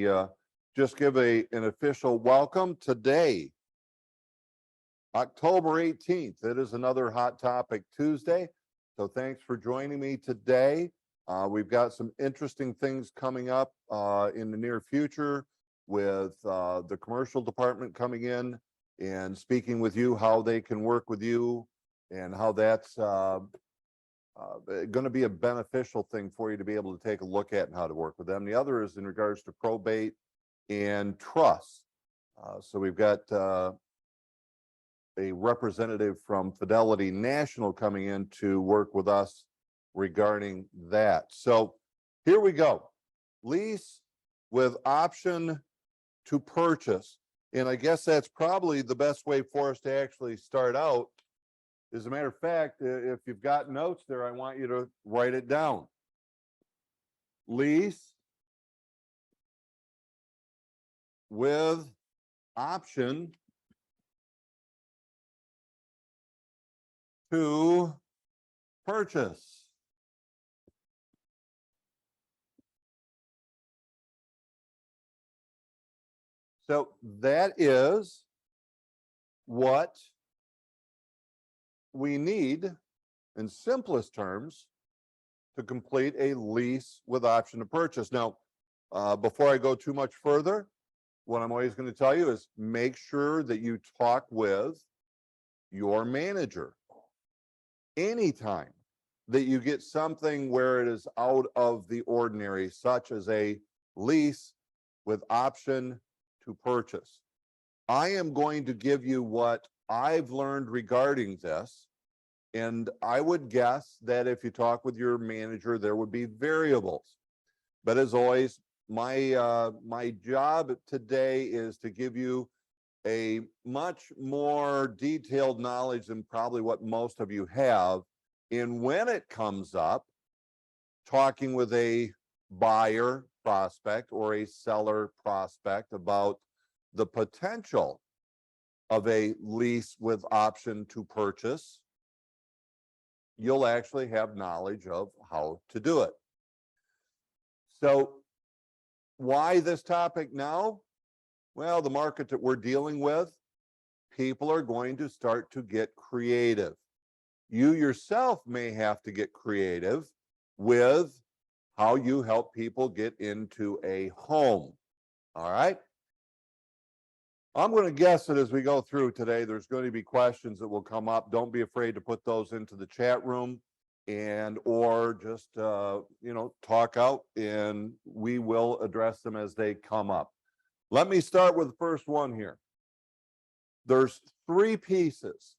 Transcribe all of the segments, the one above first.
uh, just give an official welcome today, October 18th. It is another Hot Topic Tuesday. So thanks for joining me today. We've got some interesting things coming up in the near future with the commercial department coming in and speaking with you, how they can work with you and how that's going to be a beneficial thing for you to be able to take a look at and how to work with them. The other is in regards to probate and trust. So we've got a representative from Fidelity National coming in to work with us regarding that. So here we go. Lease with option to purchase. And I guess that's probably the best way for us to actually start out. As a matter of fact, if you've got notes there, I want you to write it down. Lease with option to purchase. So that is what we need, in simplest terms, to complete a lease with option to purchase. Now, before I go too much further, what I'm always going to tell you is make sure that you talk with your manager. Anytime that you get something where it is out of the ordinary, such as a lease with option to purchase, I am going to give you what I've learned regarding this. And I would guess that if you talk with your manager, there would be variables. But as always, my job today is to give you a much more detailed knowledge than probably what most of you have. And when it comes up, talking with a buyer prospect or a seller prospect about the potential of a lease with option to purchase, you'll actually have knowledge of how to do it. So why this topic now? Well, the market that we're dealing with, people are going to start to get creative. You yourself may have to get creative with how you help people get into a home. All right. I'm going to guess that as we go through today, there's going to be questions that will come up. Don't be afraid to put those into the chat room and or just talk out, and we will address them as they come up. Let me start with the first one here. There's three pieces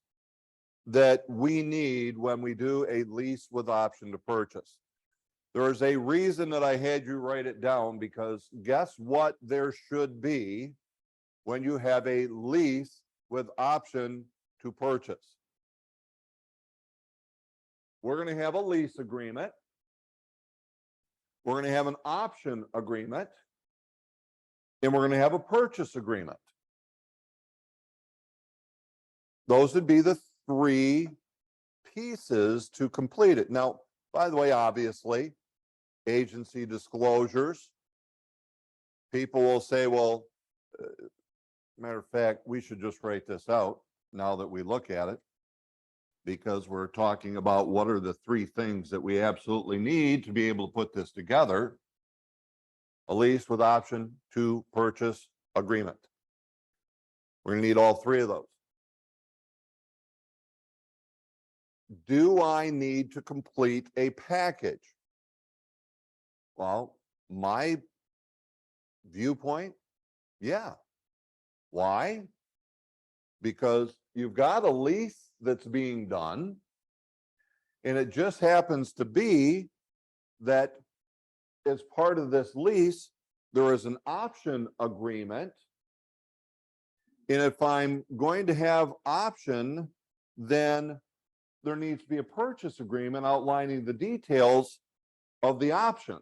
that we need when we do a lease with option to purchase. There's a reason that I had you write it down, because guess what there should be when you have a lease with option to purchase? We're going to have a lease agreement. We're going to have an option agreement. And we're going to have a purchase agreement. Those would be the three pieces to complete it. Now, by the way, obviously, agency disclosures. People will say, well, matter of fact, we should just write this out now that we look at it, because we're talking about what are the three things that we absolutely need to be able to put this together. A lease with option to purchase agreement. We're going to need all three of those. Do I need to complete a package? Well, my viewpoint, yeah. Why? Because you've got a lease that's being done, and it just happens to be that as part of this lease, there is an option agreement. And if I'm going to have option, then there needs to be a purchase agreement outlining the details of the option.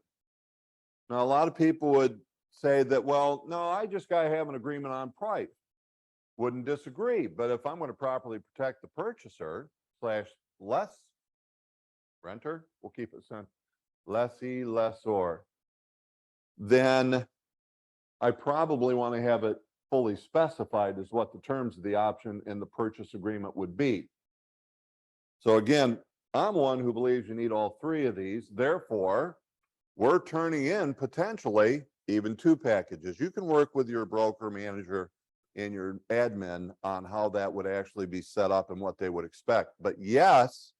Now, a lot of people would say that, well, no, I just got to have an agreement on price. Wouldn't disagree. But if I'm going to properly protect the purchaser / less renter, we'll keep it simple, lessee, lessor, then I probably want to have it fully specified as what the terms of the option and the purchase agreement would be. So again, I'm one who believes you need all three of these. Therefore, we're turning in potentially even two packages. You can work with your broker manager and your admin on how that would actually be set up and what they would expect. But yes,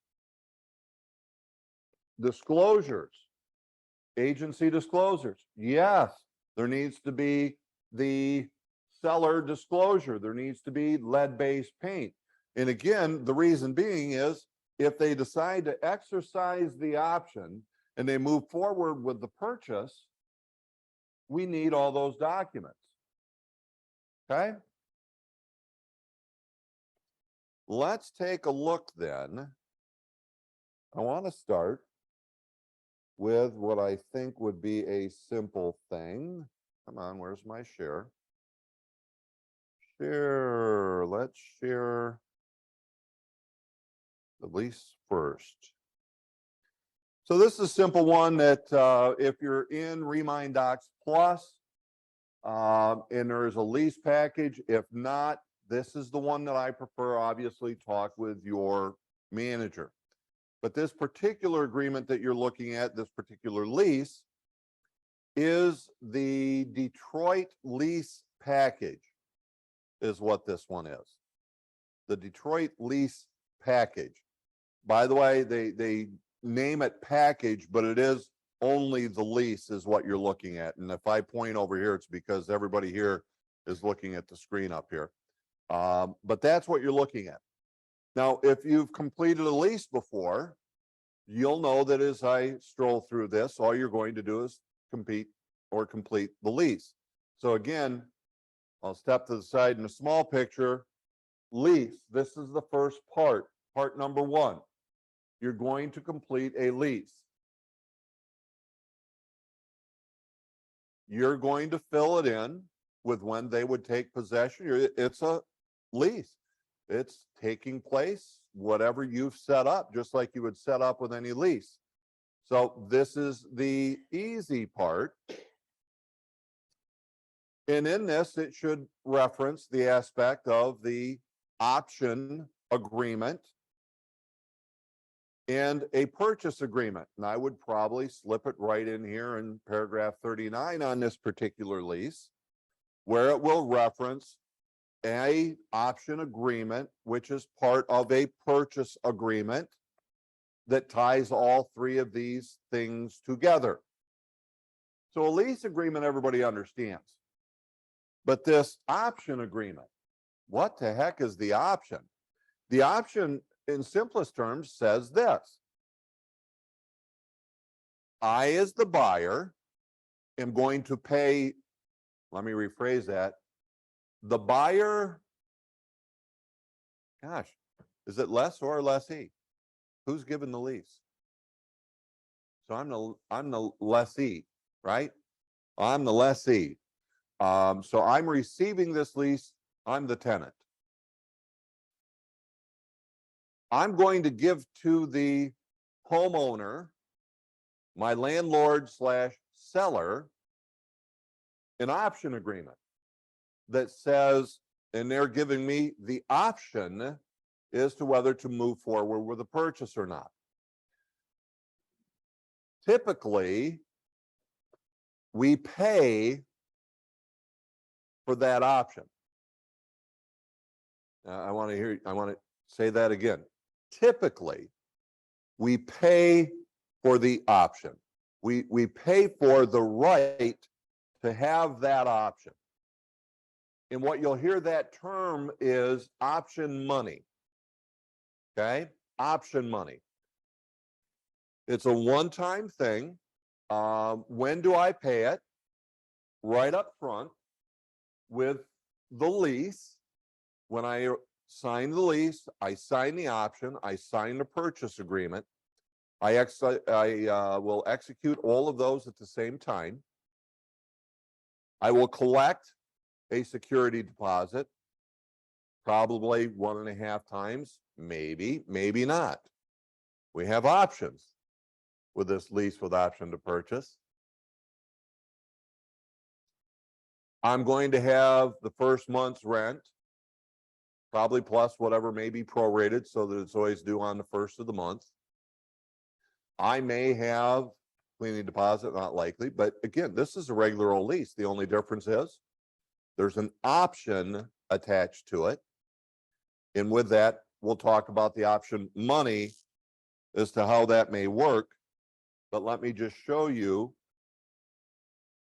disclosures, agency disclosures. Yes, there needs to be the seller disclosure. There needs to be lead-based paint. And again, the reason being is if they decide to exercise the option and they move forward with the purchase, we need all those documents. Okay? Let's take a look then. I want to start with what I think would be a simple thing. Come on, where's my share? Share, let's share the lease first. So this is a simple one that if you're in Remind Docs Plus and there's a lease package, if not, this is the one that I prefer. Obviously, talk with your manager. But this particular agreement that you're looking at, this particular lease, is the Detroit lease package, is what this one is. The Detroit lease package. By the way, they name it package, but it is only the lease is what you're looking at. And if I point over here, it's because everybody here is looking at the screen up here. But that's what you're looking at. Now, if you've completed a lease before, you'll know that as I stroll through this, all you're going to do is complete the lease. So again, I'll step to the side in a small picture. Lease, this is the first part, part number one. You're going to complete a lease. You're going to fill it in with when they would take possession. It's a lease. It's taking place, whatever you've set up, just like you would set up with any lease. So this is the easy part. And in this, it should reference the aspect of the option agreement and a purchase agreement. And I would probably slip it right in here in paragraph 39 on this particular lease, where it will reference a option agreement, which is part of a purchase agreement that ties all three of these things together. So a lease agreement, everybody understands. But this option agreement, what the heck is the option? The option, in simplest terms, says this. I, as the buyer, am going to pay, let me rephrase that. The buyer, gosh, is it lessor or lessee? Who's given the lease? So I'm the lessee, right? I'm the lessee. So I'm receiving this lease. I'm the tenant. I'm going to give to the homeowner, my landlord / seller, an option agreement that says, and they're giving me the option as to whether to move forward with a purchase or not. Typically, we pay for that option. I want to say that again. Typically, we pay for the option. We pay for the right to have that option. And what you'll hear that term is option money. Okay? Option money. It's a one-time thing. When do I pay it? Right up front with the lease. When I sign the lease, I sign the option, I sign the purchase agreement. I will execute all of those at the same time. I will collect a security deposit, probably 1.5 times, maybe not. We have options with this lease with option to purchase. I'm going to have the first month's rent, probably plus whatever may be prorated so that it's always due on the first of the month. I may have cleaning deposit, not likely, but again, this is a regular old lease. The only difference is there's an option attached to it. And with that, we'll talk about the option money as to how that may work. But let me just show you.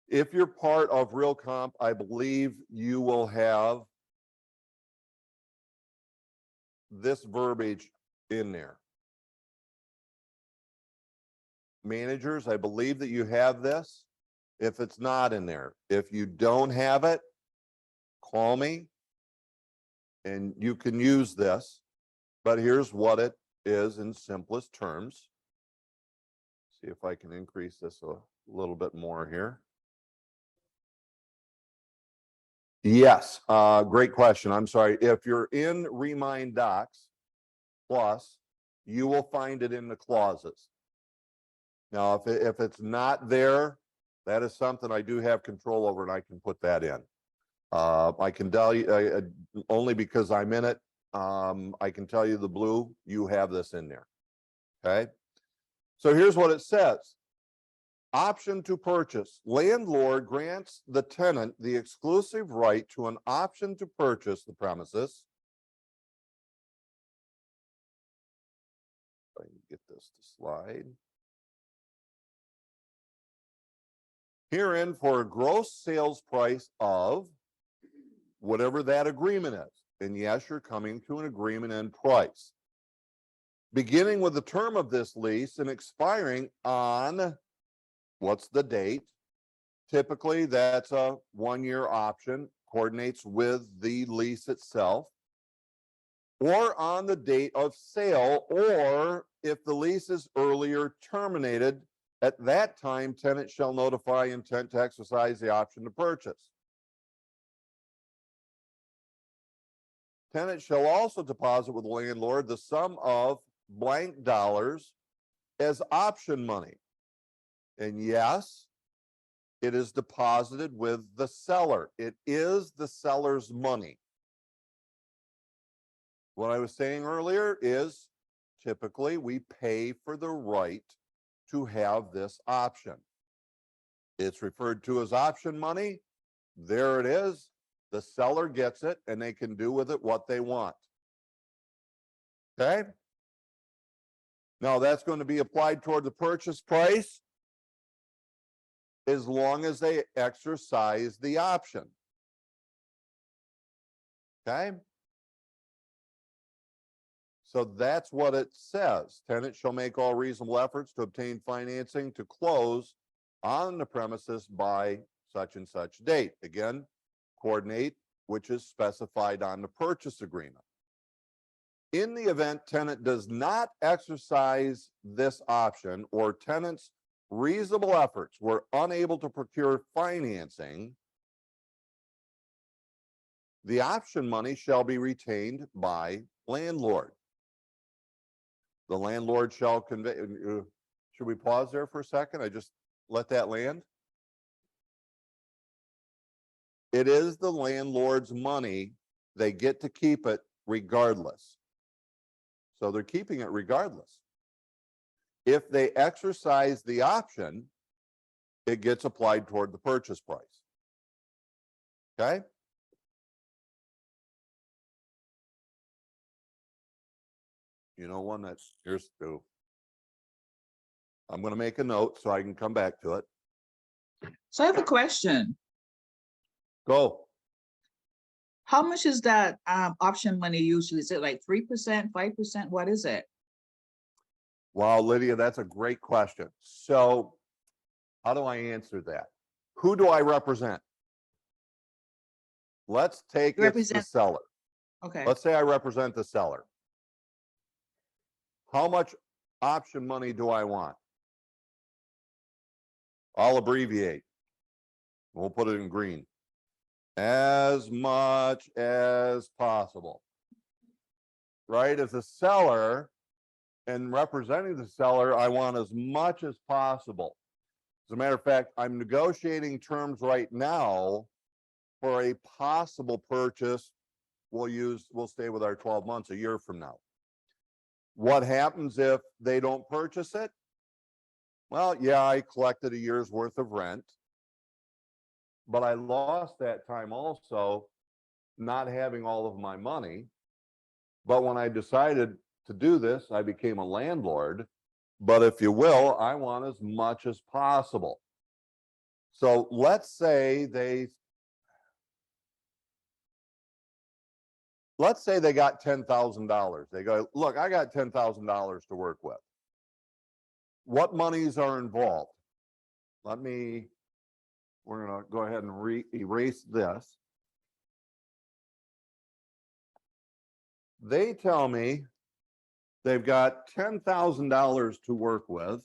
If you're part of Real Comp, I believe you will have this verbiage in there. Managers, I believe that you have this. If it's not in there, if you don't have it, call me and you can use this. But here's what it is in simplest terms. See if I can increase this a little bit more here. Yes, great question. I'm sorry. If you're in Remind Docs Plus, you will find it in the clauses. Now, if it's not there, that is something I do have control over, and I can put that in. I can tell you, only because I'm in it, I can tell you the blue, you have this in there. Okay. So here's what it says. Option to purchase. Landlord grants the tenant the exclusive right to an option to purchase the premises. If I can get this to slide. Herein for a gross sales price of whatever that agreement is. And yes, you're coming to an agreement in price. Beginning with the term of this lease and expiring on, what's the date? Typically, that's a 1-year option, coordinates with the lease itself, or on the date of sale, or if the lease is earlier terminated, at that time, tenant shall notify intent to exercise the option to purchase. Tenant shall also deposit with the landlord the sum of blank dollars as option money. And yes, it is deposited with the seller. It is the seller's money. What I was saying earlier is typically we pay for the right to have this option. It's referred to as option money. There it is. The seller gets it and they can do with it what they want. Okay. Now that's going to be applied toward the purchase price as long as they exercise the option. Okay. So that's what it says. Tenant shall make all reasonable efforts to obtain financing to close on the premises by such and such date. Again, coordinate, which is specified on the purchase agreement. In the event tenant does not exercise this option or tenant's reasonable efforts were unable to procure financing, the option money shall be retained by landlord. The landlord shall convey. Should we pause there for a second? I just let that land. It is the landlord's money. They get to keep it regardless. So they're keeping it regardless. If they exercise the option, it gets applied toward the purchase price. Okay? You know, one that's, here's two. I'm going to make a note so I can come back to it. So I have a question. Go. How much is that option money usually? Is it like 3%, 5%? What is it? Wow, Lydia, that's a great question. So how do I answer that? Who do I represent? Let's take it's the seller. Okay. Let's say I represent the seller. How much option money do I want? I'll abbreviate. We'll put it in green. As much as possible. Right? As a seller and representing the seller, I want as much as possible. As a matter of fact, I'm negotiating terms right now for a possible purchase, we'll stay with our 12 months, a year from now. What happens if they don't purchase it? Well, yeah, I collected a year's worth of rent, but I lost that time also not having all of my money. But when I decided to do this, I became a landlord. But if you will, I want as much as possible. So let's say they got $10,000. They go, look, I got $10,000 to work with. What monies are involved? We're going to go ahead and erase this. They tell me they've got $10,000 to work with.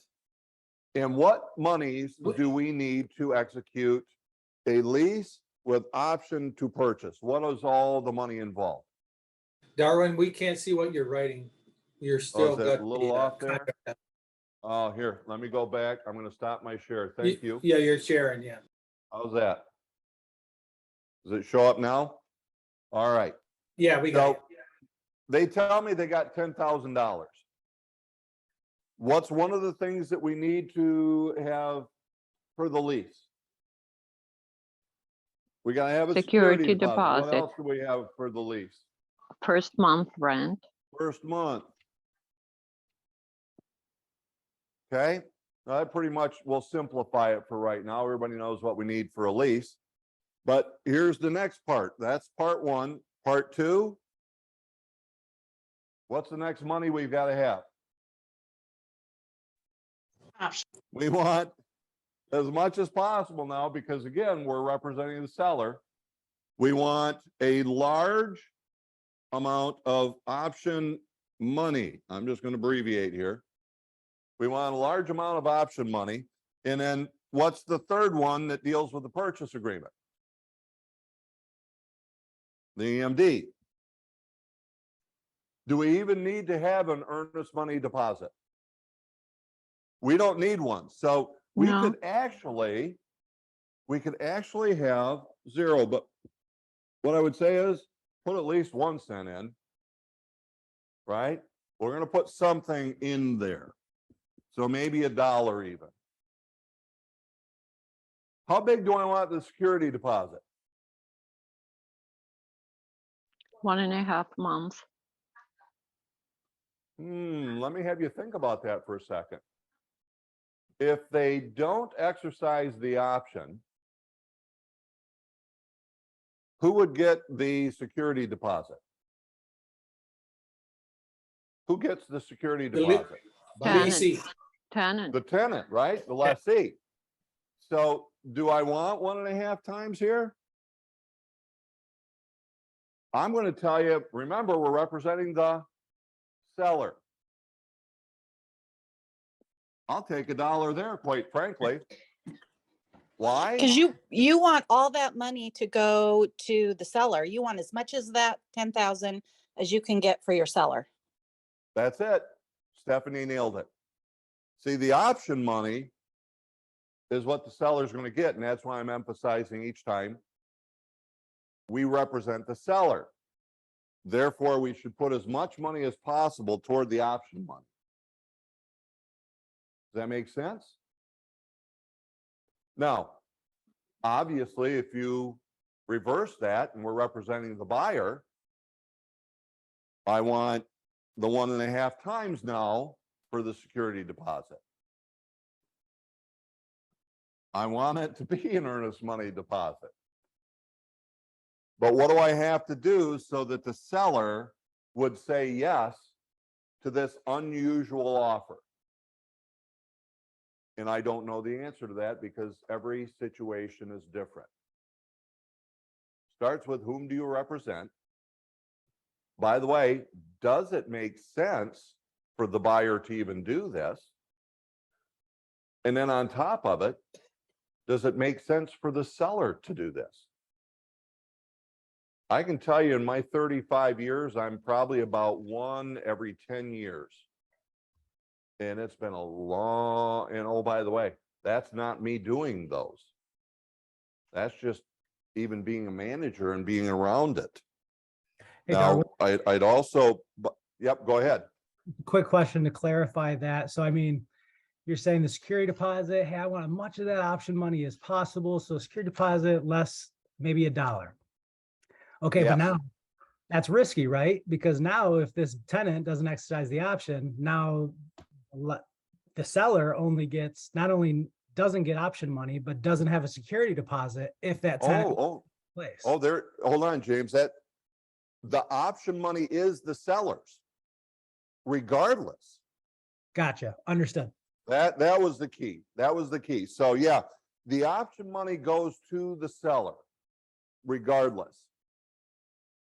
And what monies do we need to execute a lease with option to purchase? What is all the money involved? Darwin, we can't see what you're writing. You're still is it got a little the, off there? contract. Oh, here, let me go back. I'm going to stop my share. Thank you. Yeah, you're sharing, yeah. How's that? Does it show up now? All right. Yeah, we got So they tell me they got $10,000. What's one of the things that we need to have for the lease? We got to have a security deposit. What else do we have for the lease? First month rent. First month. Okay, now that pretty much will simplify it for right now. Everybody knows what we need for a lease. But here's the next part. That's part one. Part two. What's the next money we've got to have? We want as much as possible now, because again, we're representing the seller. We want a large amount of option money. I'm just going to abbreviate here. We want a large amount of option money. And then what's the third one that deals with the purchase agreement? The EMD. Do we even need to have an earnest money deposit? We don't need one. So we No. could actually have zero. But what I would say is put at least 1 cent in, right? We're going to put something in there. So maybe $1 even. How big do I want the security deposit? 1.5 months. Let me have you think about that for a second. If they don't exercise the option, who would get the security deposit? Who gets the security deposit? Leasing. Tenant. The tenant, right? The lessee. So do I want 1.5 times here? I'm going to tell you, remember, we're representing the seller. I'll take $1 there, quite frankly. Why? Because you want all that money to go to the seller. You want as much as that 10,000 as you can get for your seller. That's it. Stephanie nailed it. See, the option money is what the seller's going to get, and that's why I'm emphasizing each time we represent the seller. Therefore, we should put as much money as possible toward the option money. Does that make sense? Now, obviously, if you reverse that and we're representing the buyer, I want the 1.5 times now for the security deposit. I want it to be an earnest money deposit. But what do I have to do so that the seller would say yes to this unusual offer? And I don't know the answer to that because every situation is different. Starts with whom do you represent? By the way, does it make sense for the buyer to even do this? And then on top of it, does it make sense for the seller to do this? I can tell you in my 35 years, I'm probably about 1 every 10 years. And it's been a long, and oh, by the way, that's not me doing those. That's just even being a manager and being around it. Hey, Darwin, Now, I'd also, but, yep, go ahead. quick question to clarify that. So I mean, you're saying the security deposit, hey, I want as much of that option money as possible. So security deposit less maybe $1. Okay, but Yes. now that's risky, right? Because now if this tenant doesn't exercise the option, now the seller only gets, not only doesn't get option money, but doesn't have a security deposit if that tenant plays. There, hold on, James, that the option money is the seller's regardless. Gotcha. Understood. That was the key. That was the key. So yeah, the option money goes to the seller regardless.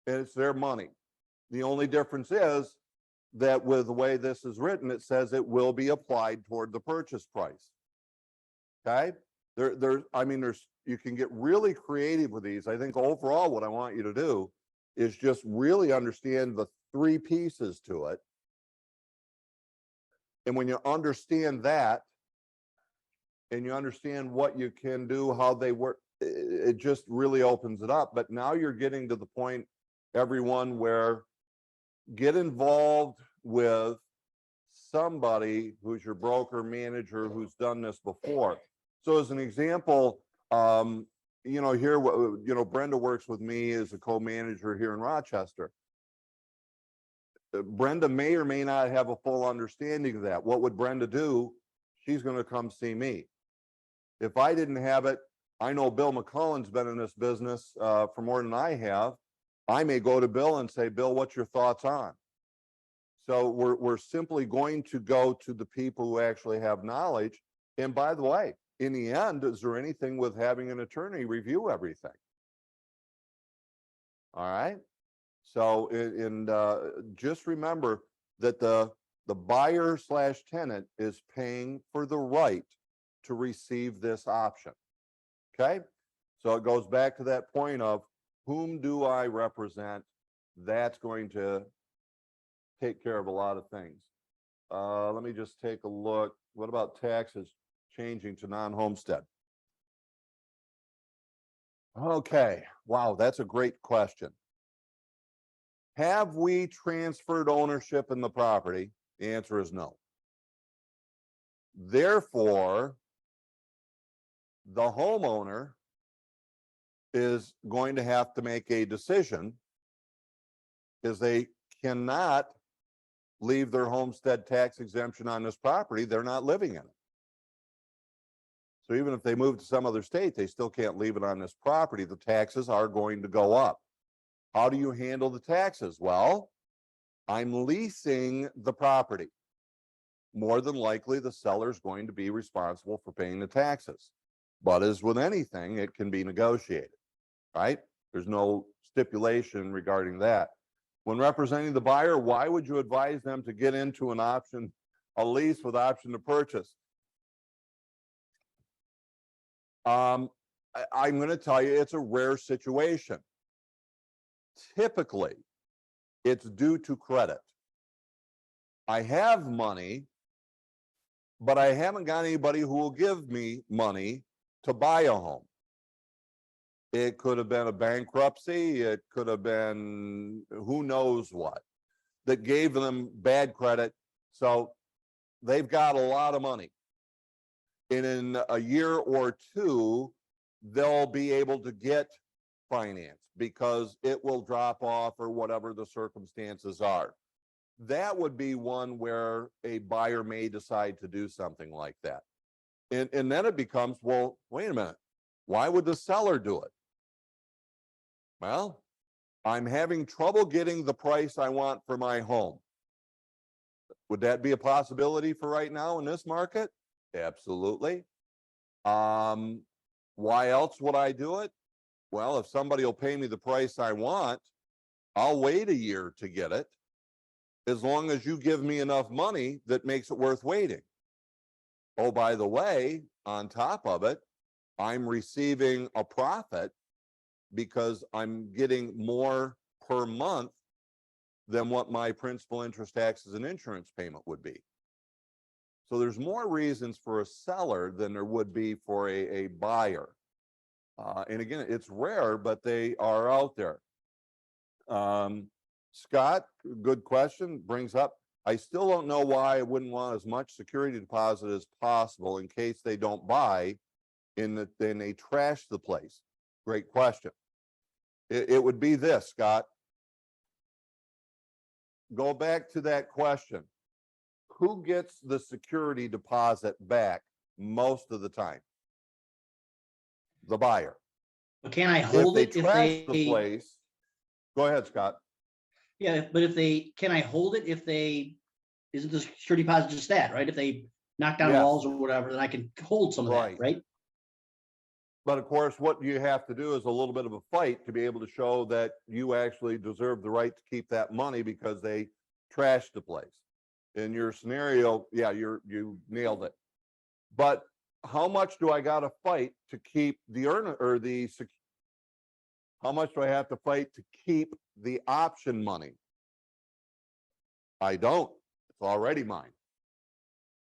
And it's their money. The only difference is that with the way this is written, it says it will be applied toward the purchase price. Okay? You can get really creative with these. I think overall what I want you to do is just really understand the three pieces to it. And when you understand that, and you understand what you can do, how they work, it just really opens it up. But now you're getting to the point, everyone, where get involved with somebody who's your broker manager who's done this before. So as an example, here, Brenda works with me as a co-manager here in Rochester. Brenda may or may not have a full understanding of that. What would Brenda do? She's going to come see me. If I didn't have it, I know Bill McCullen's been in this business for more than I have. I may go to Bill and say, Bill, what's your thoughts on? So we're simply going to go to the people who actually have knowledge. And by the way, in the end, is there anything with having an attorney review everything? All right. So just remember that the buyer / tenant is paying for the right to receive this option. Okay. So it goes back to that point of whom do I represent? That's going to take care of a lot of things. Let me just take a look. What about taxes changing to non-homestead? Okay. Wow. That's a great question. Have we transferred ownership in the property? The answer is no. Therefore, the homeowner is going to have to make a decision, because they cannot leave their homestead tax exemption on this property. They're not living in it. So even if they move to some other state, they still can't leave it on this property. The taxes are going to go up. How do you handle the taxes? Well, I'm leasing the property. More than likely, the seller is going to be responsible for paying the taxes. But as with anything, it can be negotiated, right? There's no stipulation regarding that. When representing the buyer, why would you advise them to get into a lease with option to purchase? I'm going to tell you, it's a rare situation. Typically, it's due to credit. I have money, but I haven't got anybody who will give me money to buy a home. It could have been a bankruptcy. It could have been who knows what that gave them bad credit. So they've got a lot of money. And in a year or two, they'll be able to get finance because it will drop off or whatever the circumstances are. That would be one where a buyer may decide to do something like that. And then it becomes, well, wait a minute, why would the seller do it? Well, I'm having trouble getting the price I want for my home. Would that be a possibility for right now in this market? Absolutely. Why else would I do it? Well, if somebody will pay me the price I want, I'll wait a year to get it, as long as you give me enough money that makes it worth waiting. Oh, by the way, on top of it, I'm receiving a profit because I'm getting more per month than what my principal, interest, taxes, and insurance payment would be. So there's more reasons for a seller than there would be for a buyer. And again, it's rare, but they are out there. Scott, good question, brings up, I still don't know why I wouldn't want as much security deposit as possible in case they don't buy, then they trash the place. Great question. It would be this, Scott. Go back to that question. Who gets the security deposit back most of the time? The buyer. But can I If hold they it if trash the they, place, go ahead, Scott. yeah, but if they, can I hold it if they, isn't the security deposit just that, right? If they knock down Yes. walls or whatever, then I can hold some of Right. that, right? But of course, what you have to do is a little bit of a fight to be able to show that you actually deserve the right to keep that money because they trashed the place. In your scenario, yeah, you nailed it. But how much do I got to fight to keep the earner or how much do I have to fight to keep the option money? I don't. It's already mine.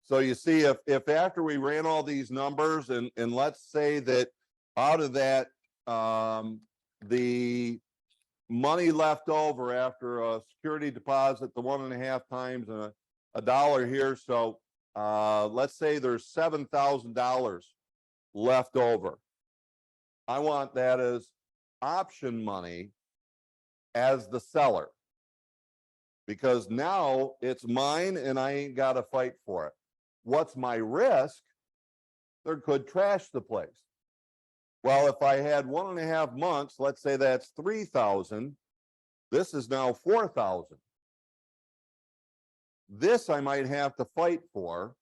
So you see, if after we ran all these numbers and let's say that out of that, the money left over after a security deposit, the 1.5 times and a dollar here. So let's say there's $7,000 left over. I want that as option money as the seller, because now it's mine and I ain't got to fight for it. What's my risk? They could trash the place. Well, if I had 1.5 months, let's say that's 3,000. This is now 4,000. This I might have to fight for.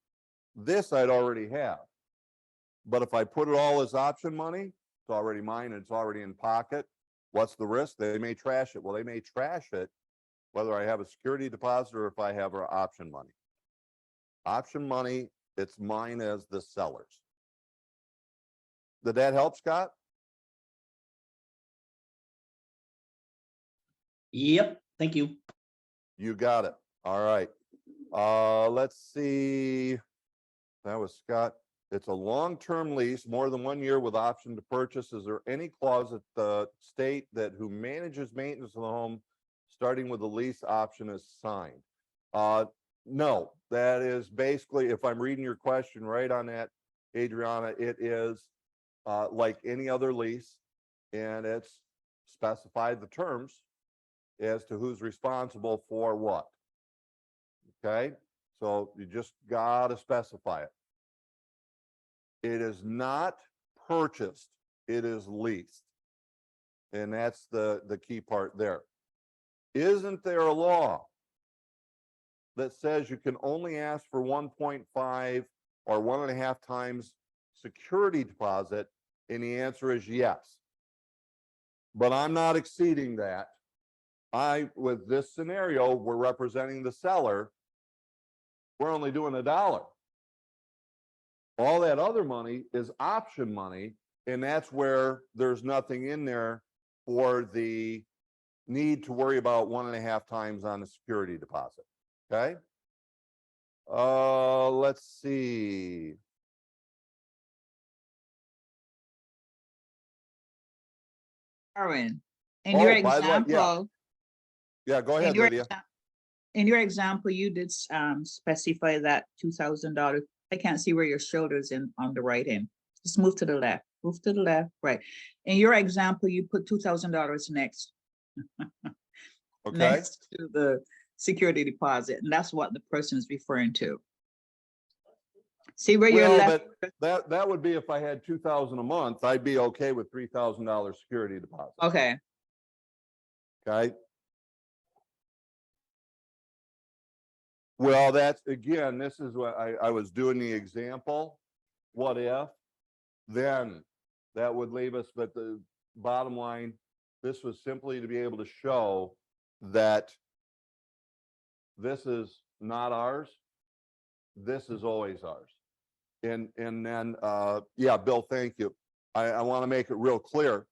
This I'd already have. But if I put it all as option money, it's already mine and it's already in pocket. What's the risk? They may trash it. Well, they may trash it whether I have a security deposit or if I have our option money. Option money, it's mine as the seller's. Did that help, Scott? Yep, thank you. You got it. All right. Let's see. That was Scott. It's a long-term lease, more than 1 year with option to purchase. Is there any clause that the state that who manages maintenance of the home, starting with the lease option, is signed? No, that is basically, if I'm reading your question right on that, Adriana, it is like any other lease, and it's specified the terms as to who's responsible for what. Okay, so you just gotta specify it. It is not purchased, it is leased. And that's the key part there. Isn't there a law that says you can only ask for 1.5 or 1.5 times security deposit? And the answer is yes. But I'm not exceeding that. With this scenario, we're representing the seller. We're only doing $1. All that other money is option money, and that's where there's nothing in there for the need to worry about 1.5 times on the security deposit. Okay. Let's see. Aaron, in your By the way, example, yeah, go in ahead, your, Lydia. in your example, you did specify that $2,000. I can't see where your shoulder's in on the right end. Just move to the left, right. In your example, you put $2,000 next. Okay. Next to the security deposit, and that's what the person is referring to. See where you're Well, left. but that would be if I had 2,000 a month, I'd be okay with $3,000 security deposit. Okay, Okay. Well, that's, again, this is what I was doing the example. What if? Then that would leave us, but the bottom line, this was simply to be able to show that this is not ours. This is always ours. And then, yeah, Bill, thank you. I want to make it real clear.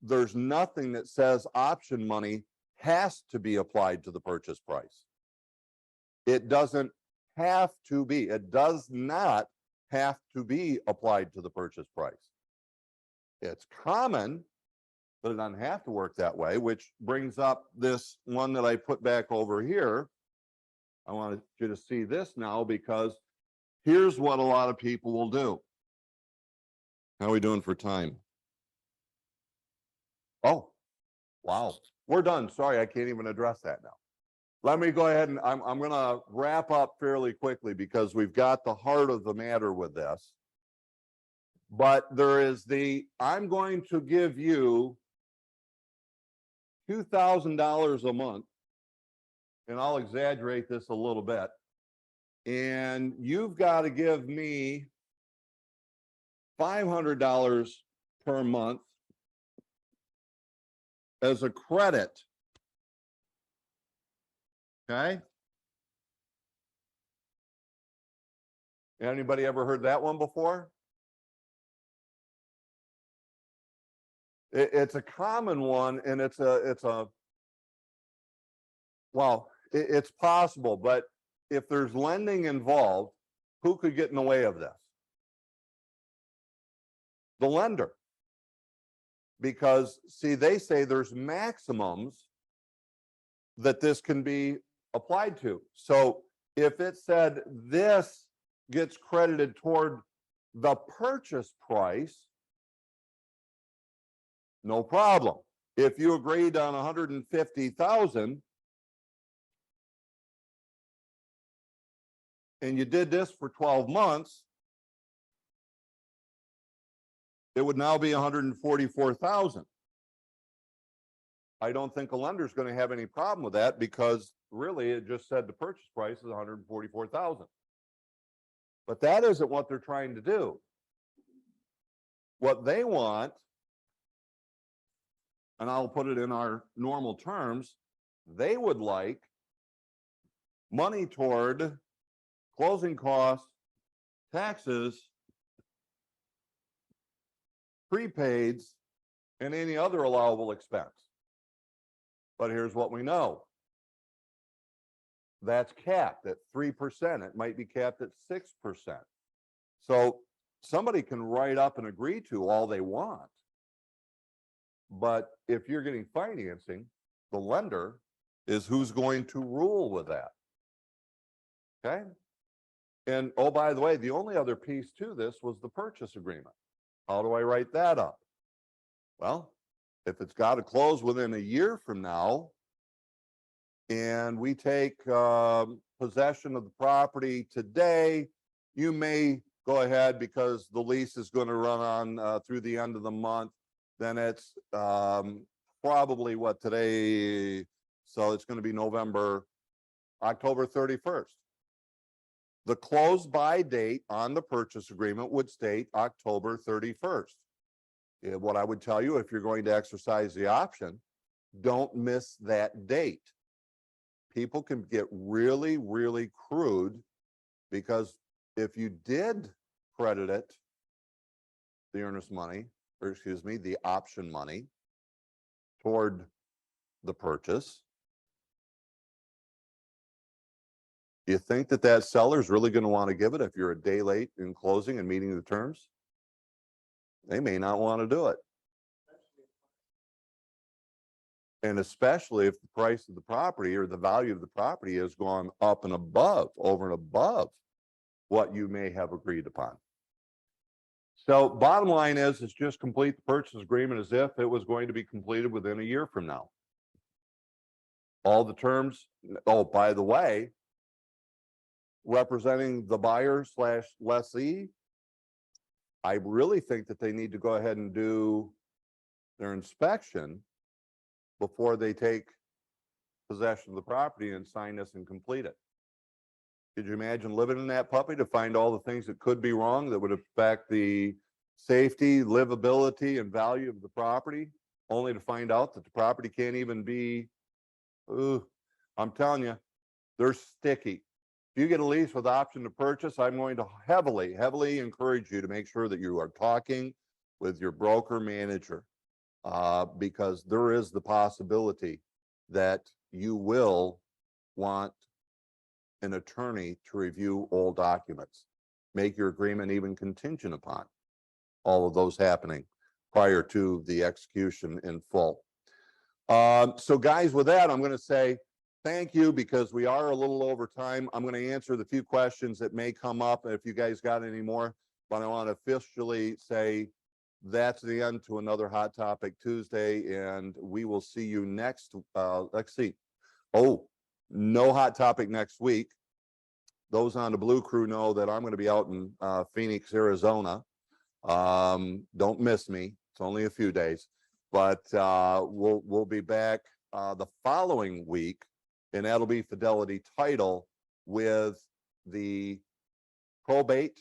There's nothing that says option money has to be applied to the purchase price. It doesn't have to be. It does not have to be applied to the purchase price. It's common, but it doesn't have to work that way, which brings up this one that I put back over here. I want you to see this now because here's what a lot of people will do. How are we doing for time? Oh, wow. We're done. Sorry, I can't even address that now. Let me go ahead and I'm gonna wrap up fairly quickly because we've got the heart of the matter with this. But there is I'm going to give you $2,000 a month, and I'll exaggerate this a little bit. And you've got to give me $500 per month as a credit. Okay? Anybody ever heard that one before? It's a common one, and it's possible, but if there's lending involved, who could get in the way of this? The lender. Because see, they say there's maximums that this can be applied to. So if it said this gets credited toward the purchase price, no problem. If you agreed on 150,000 and you did this for 12 months, it would now be 144,000. I don't think a lender is going to have any problem with that because really it just said the purchase price is 144,000. But that isn't what they're trying to do. What they want, and I'll put it in our normal terms, they would like money toward closing costs, taxes, prepaids, and any other allowable expense. But here's what we know. That's capped at 3%. It might be capped at 6%. So somebody can write up and agree to all they want. But if you're getting financing, the lender is who's going to rule with that. Okay? And oh, by the way, the only other piece to this was the purchase agreement. How do I write that up? Well, if it's got to close within a year from now, and we take possession of the property today, you may go ahead because the lease is going to run on through the end of the month. Then it's probably what today, so it's going to be October 31st. The close by date on the purchase agreement would state October 31st. What I would tell you, if you're going to exercise the option, don't miss that date. People can get really, really crude because if you did credit it, the earnest money, or excuse me, the option money toward the purchase, you think that that seller is really going to want to give it if you're a day late in closing and meeting the terms? They may not want to do it. And especially if the price of the property or the value of the property has gone up and above, over and above what you may have agreed upon. So bottom line is just complete the purchase agreement as if it was going to be completed within a year from now. All the terms, oh, by the way, representing the buyer / lessee, I really think that they need to go ahead and do their inspection before they take possession of the property and sign this and complete it. Could you imagine living in that puppy to find all the things that could be wrong that would affect the safety, livability, and value of the property, only to find out that the property can't even be, I'm telling you, they're sticky. If you get a lease with option to purchase, I'm going to heavily, heavily encourage you to make sure that you are talking with your broker manager, because there is the possibility that you will want an attorney to review all documents, make your agreement even contingent upon all of those happening. prior to the execution in full. So guys, with that, I'm going to say thank you because we are a little over time. I'm going to answer the few questions that may come up if you guys got any more, but I want to officially say that's the end to another Hot Topic Tuesday, and we will see you next. Let's see. Oh, no Hot Topic next week. Those on the Blue Crew know that I'm going to be out in Phoenix, Arizona. Don't miss me. It's only a few days, but we'll be back the following week, and that'll be Fidelity Title with the probate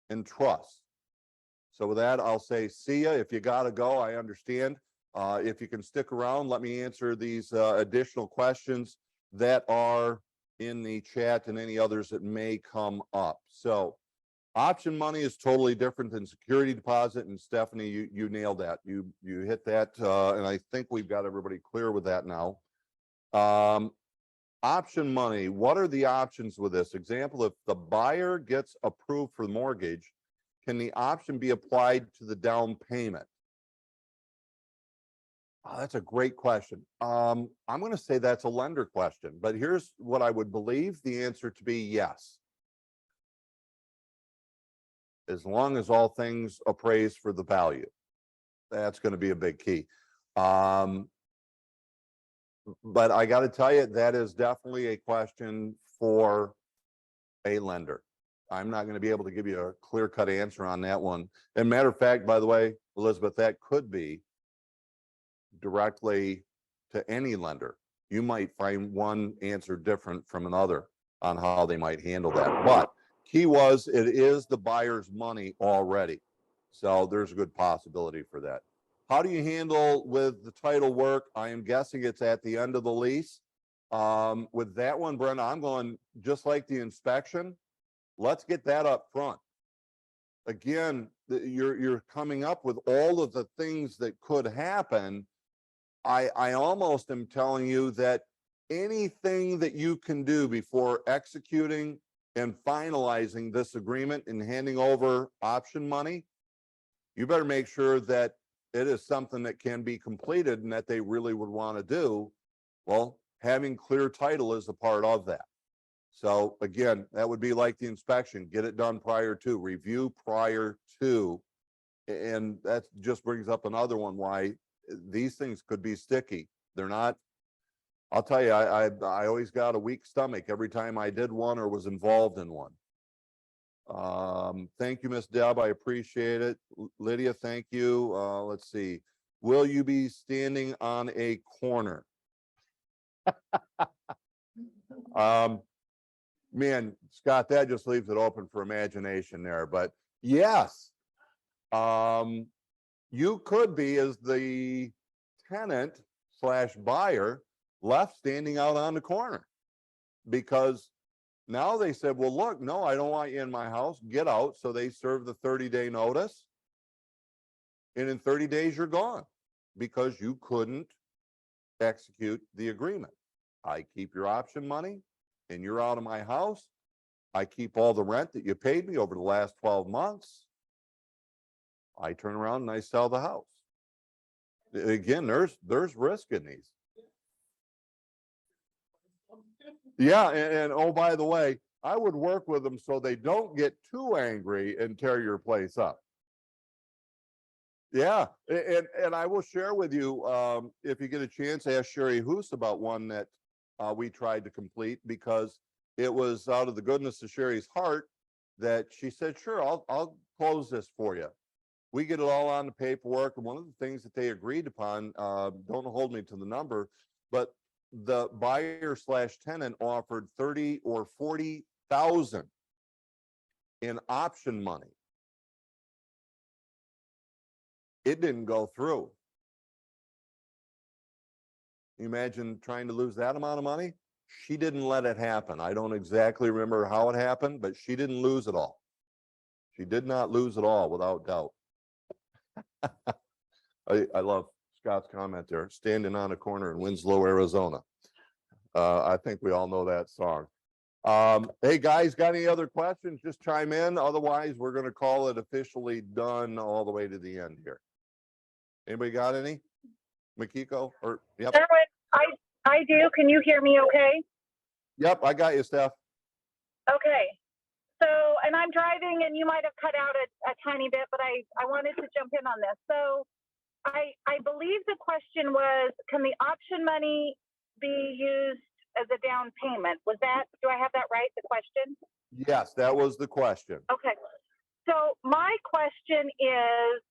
and trust. So with that, I'll say see ya. If you gotta go, I understand. If you can stick around, let me answer these additional questions that are in the chat and any others that may come up. So option money is totally different than security deposit. And Stephanie, you nailed that. You hit that. And I think we've got everybody clear with that now. Option money, what are the options with this? Example, if the buyer gets approved for the mortgage, can the option be applied to the down payment? Oh, that's a great question. I'm going to say that's a lender question, but here's what I would believe the answer to be yes. As long as all things appraise for the value, that's going to be a big key. But I got to tell you, that is definitely a question for a lender. I'm not going to be able to give you a clear-cut answer on that one. And matter of fact, by the way, Elizabeth, that could be directly to any lender. You might find one answer different from another on how they might handle that. But key was, it is the buyer's money already. So there's a good possibility for that. How do you handle with the title work? I am guessing it's at the end of the lease. With that one, Brenda, I'm going just like the inspection. Let's get that up front. Again, you're coming up with all of the things that could happen. I almost am telling you that anything that you can do before executing and finalizing this agreement and handing over option money, you better make sure that it is something that can be completed and that they really would want to do. Well, having clear title is a part of that. So again, that would be like the inspection, get it done prior to, review prior to, and that just brings up another one, why these things could be sticky. They're not, I'll tell you, I always got a weak stomach every time I did one or was involved in one. Thank you, Miss Deb, I appreciate it. Lydia, thank you. Let's see, will you be standing on a corner? Man, Scott, that just leaves it open for imagination there. But yes, you could be, as the tenant / buyer, left standing out on the corner, because now they said, well, look, no, I don't want you in my house, get out. So they serve the 30-day notice. And in 30 days, you're gone because you couldn't execute the agreement. I keep your option money and you're out of my house. I keep all the rent that you paid me over the last 12 months. I turn around and I sell the house. Again, there's risk in these. Yeah, and oh, by the way, I would work with them so they don't get too angry and tear your place up. Yeah, and I will share with you, if you get a chance, ask Sherry Hoos about one that we tried to complete, because it was out of the goodness of Sherry's heart that she said, sure, I'll close this for you. We get it all on the paperwork. And one of the things that they agreed upon, don't hold me to the number, but the buyer / tenant offered 30 or 40,000 in option money. It didn't go through. You imagine trying to lose that amount of money? She didn't let it happen. I don't exactly remember how it happened, but she didn't lose it all. She did not lose it all, without doubt. I love Scott's comment there, standing on a corner in Winslow, Arizona. I think we all know that song. Hey, guys, got any other questions? Just chime in. Otherwise, we're gonna call it officially done all the way to the end here. Anybody got any? Makiko or, yep, Derwin, I do. Can you hear me okay? yep, I got you, Steph. Okay. So, and I'm driving and you might have cut out a tiny bit, but I wanted to jump in on this. So I believe the question was, can the option money be used as a down payment? Was that, do I have that right, the question? Yes, that was the question. Okay. So my question is,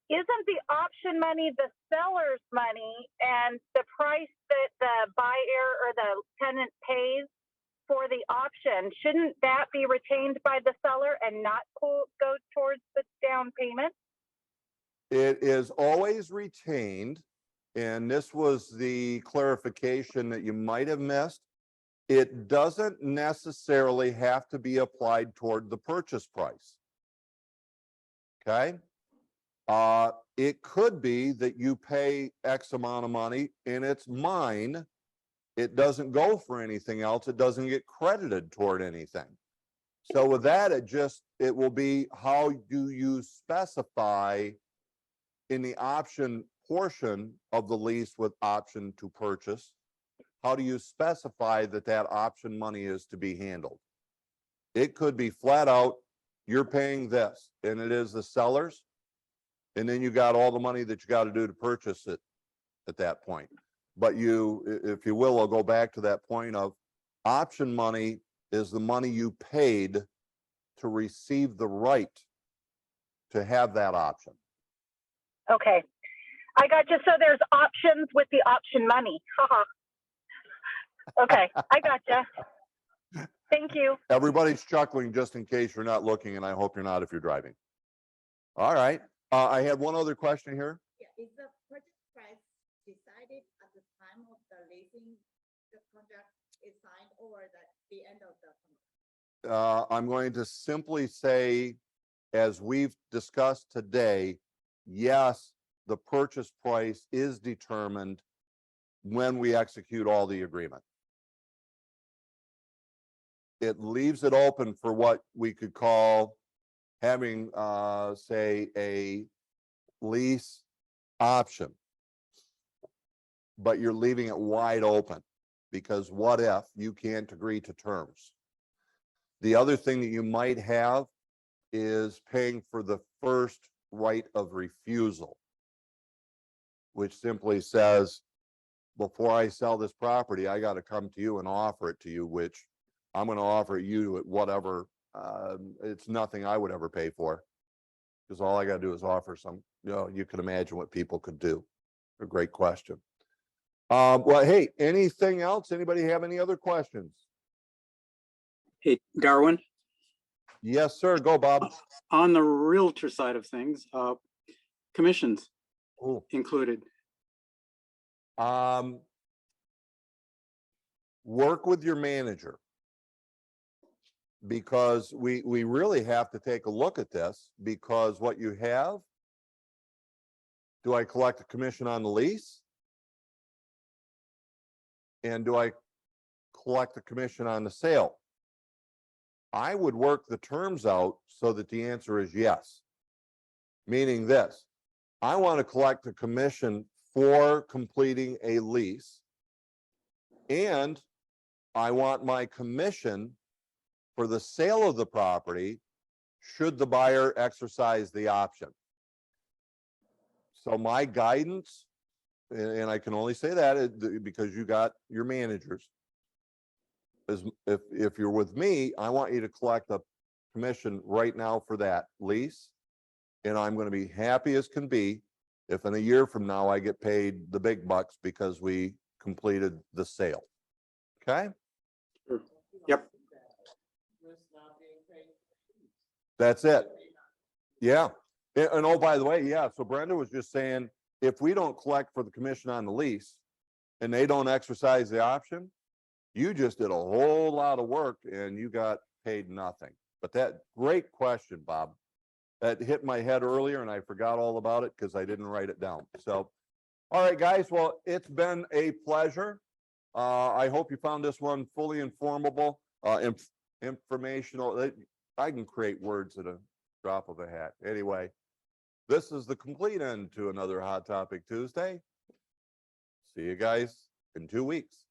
isn't the option money the seller's money and the price that the buyer or the tenant pays for the option, shouldn't that be retained by the seller and not go towards the down payment? It is always retained, and this was the clarification that you might have missed. It doesn't necessarily have to be applied toward the purchase price. Okay? It could be that you pay X amount of money and it's mine. It doesn't go for anything else. It doesn't get credited toward anything. So with that, it will be, how do you specify in the option portion of the lease with option to purchase? How do you specify that that option money is to be handled? It could be flat out, you're paying this, and it is the seller's. And then you got all the money that you got to do to purchase it at that point. But you, if you will, I'll go back to that point of option money is the money you paid to receive the right to have that option. Okay. I got you. So there's options with the option money. Haha. Okay. I got you. Thank you. Everybody's chuckling just in case you're not looking, and I hope you're not if you're driving. All right. I had one other question here. Yeah, is the purchase price decided at the time of the leasing, the contract is signed, or the end of the contract? I'm going to simply say, as we've discussed today, yes, the purchase price is determined when we execute all the agreement. It leaves it open for what we could call having, say, a lease option. But you're leaving it wide open, because what if you can't agree to terms? The other thing that you might have is paying for the first right of refusal, which simply says, before I sell this property, I got to come to you and offer it to you, which I'm going to offer you at whatever. It's nothing I would ever pay for, because all I got to do is offer some. You can imagine what people could do. A great question. Well, hey, anything else? Anybody have any other questions? Hey, Darwin, Yes, sir. Go, Bob. on the realtor side of things, commissions Ooh. included. Work with your manager, because we really have to take a look at this, because what you have, do I collect a commission on the lease? And do I collect a commission on the sale? I would work the terms out so that the answer is yes. Meaning this, I want to collect a commission for completing a lease, and I want my commission for the sale of the property should the buyer exercise the option. So my guidance, and I can only say that because you got your managers, is if you're with me, I want you to collect a commission right now for that lease, and I'm going to be happy as can be if in a year from now I get paid the big bucks because we completed the sale. Okay? Yep. That's it. Yeah. And oh, by the way, yeah, so Brenda was just saying, if we don't collect for the commission on the lease and they don't exercise the option, you just did a whole lot of work and you got paid nothing. But that, great question, Bob. That hit my head earlier and I forgot all about it because I didn't write it down. So, all right, guys, well, it's been a pleasure. I hope you found this one fully informable. Informational, I can create words at a drop of a hat. Anyway, this is the complete end to another Hot Topic Tuesday. See you guys in 2 weeks.